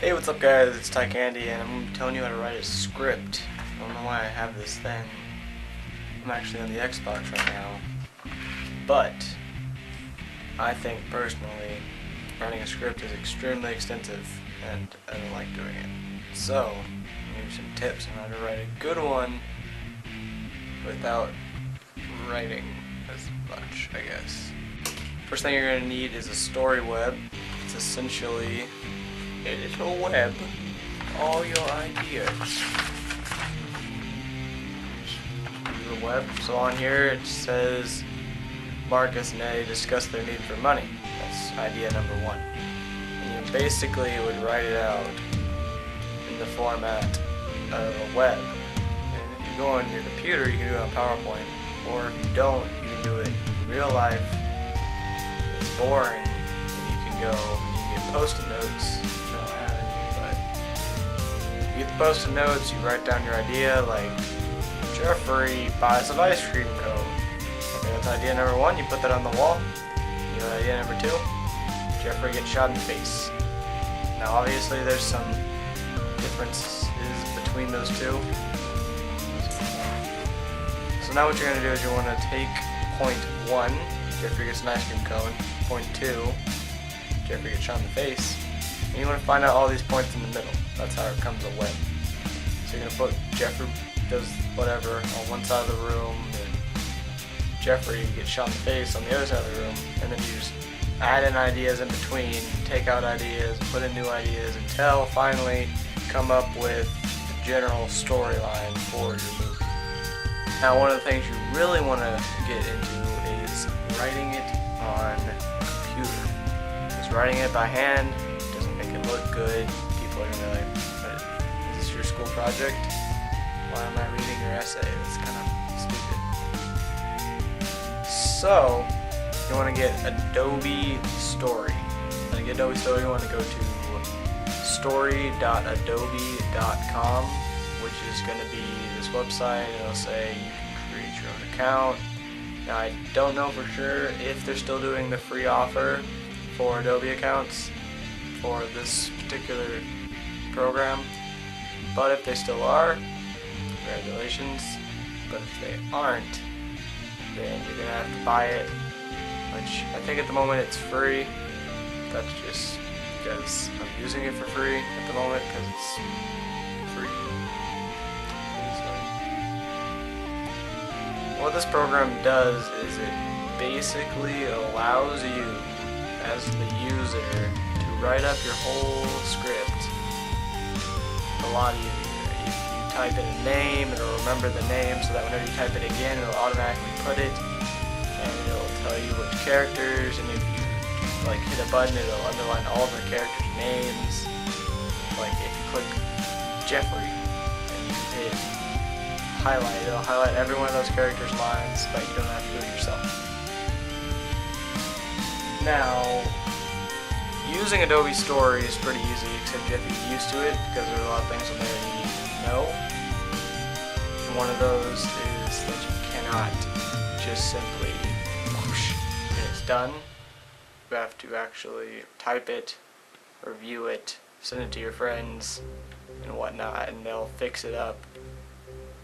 Hey, what's up guys, it's Tykeandy and I'm going to be telling you how to write a script. I don't know why I have this thing. I'm actually on the Xbox right now. But, I think personally, writing a script is extremely extensive and I don't like doing it. So, maybe some tips on how to write a good one without writing as much, I guess. First thing you're going to need is a story web. It's essentially a little web, all your ideas. Your web. So on here it says Marcus and Eddie discuss their need for money. That's idea number one. And you basically would write it out in the format of a web. And if you go on your computer, you can do it on PowerPoint. Or if you don't, you can do it in real life. It's boring. And you can get post-it notes. You get the post-it notes, you write down your idea, like Jeffrey buys an ice cream cone. Okay, that's idea number one, you put that on the wall. You know, idea number two, Jeffrey gets shot in the face. Now obviously there's some differences between those two. So now what you're going to do is you want to take point one, Jeffrey gets an ice cream cone, point two, Jeffrey gets shot in the face, and you want to find out all these points in the middle. That's how it becomes a web. So you're going to put Jeffrey does whatever on one side of the room, and Jeffrey gets shot in the face on the other side of the room, and then you just add in ideas in between, take out ideas, put in new ideas, until finally come up with the general storyline for your movie. Now one of the things you really want to get into is writing it on a computer. Because writing it by hand doesn't make it look good. People are going to be like, is this your school project? Why am I reading your essay? It's kind of stupid. So, you want to get Adobe Story. To get Adobe Story, you want to go to story.adobe.com, which is going to be this website. It'll say you can create your own account. Now, I don't know for sure if they're still doing the free offer for Adobe accounts for this particular program, but if they still are, congratulations. But if they aren't, then you're gonna have to buy it, which I think at the moment it's free. That's just because I'm using it for free at the moment because it's free. So, what this program does is it basically allows you as the user to write up your whole script a lot easier. If you type in a name, it'll remember the name so that whenever you type it again, it'll automatically put it, and it'll tell you which characters, and if you hit a button, it'll underline all the characters' names. Like if you click Jeffrey and you hit highlight, it'll highlight every one of those characters' lines, but you don't have to do it yourself. Now, using Adobe Story is pretty easy, except you have to get used to it because there are a lot of things on there you need to know. And one of those is that you cannot just simply whoosh and it's done. You have to actually type it, review it, send it to your friends and whatnot, and they'll fix it up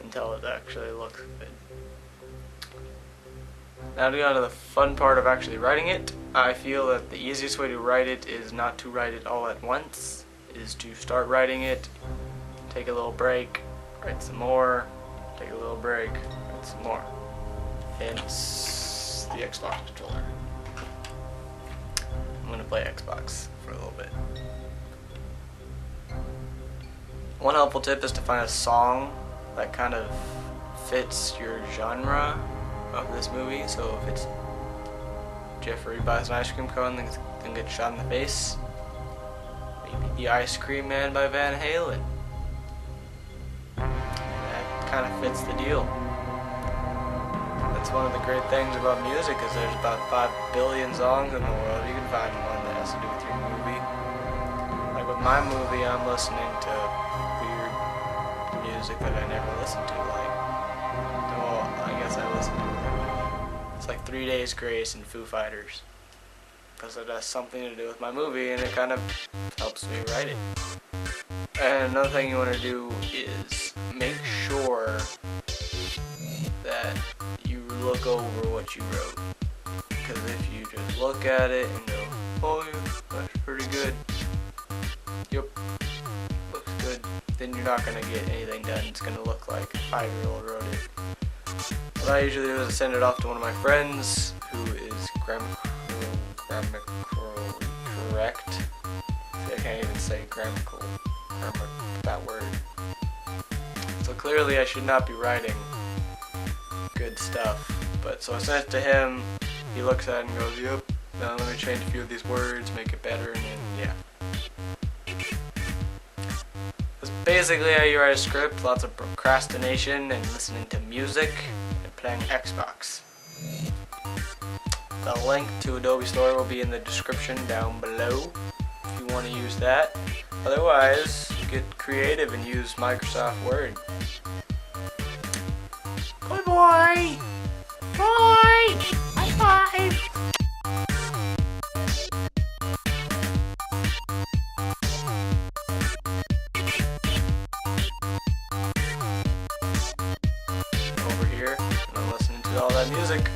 until it actually looks good. Now to get on to the fun part of actually writing it, I feel that the easiest way to write it is not to write it all at once, is to start writing it, take a little break, write some more, take a little break, write some more. Hence the Xbox controller. I'm going to play Xbox for a little bit. One helpful tip is to find a song that kind of fits your genre of this movie. So if it's Jeffrey buys an ice cream cone then gets shot in the face, maybe The Ice Cream Man by Van Halen. That kind of fits the deal. That's one of the great things about music, is there's about 5 billion songs in the world. You can find one that has to do with your movie. Like with my movie, I'm listening to weird music that I never listened to, I listen to. It's like 3 Days Grace and Foo Fighters, because it has something to do with my movie and it kind of helps me write it. And another thing you want to do is make sure that you look over what you wrote. Because if you just look at it and go, oh yeah, that's pretty good, yep, looks good, then you're not going to get anything done. It's going to look like a 5-year-old wrote it. What I usually do is send it off to one of my friends who is grammatically correct. I can't even say grammar, that word. So clearly I should not be writing good stuff. But so I sent it to him, he looks at it and goes, yep, now let me change a few of these words, make it better, and then yeah. That's basically how you write a script. Lots of procrastination and listening to music and playing Xbox. The link to Adobe Store will be in the description down below if you want to use that. Otherwise, get creative and use Microsoft Word. Good boy! Boy! High five! Over here, and I'm listening to all that music.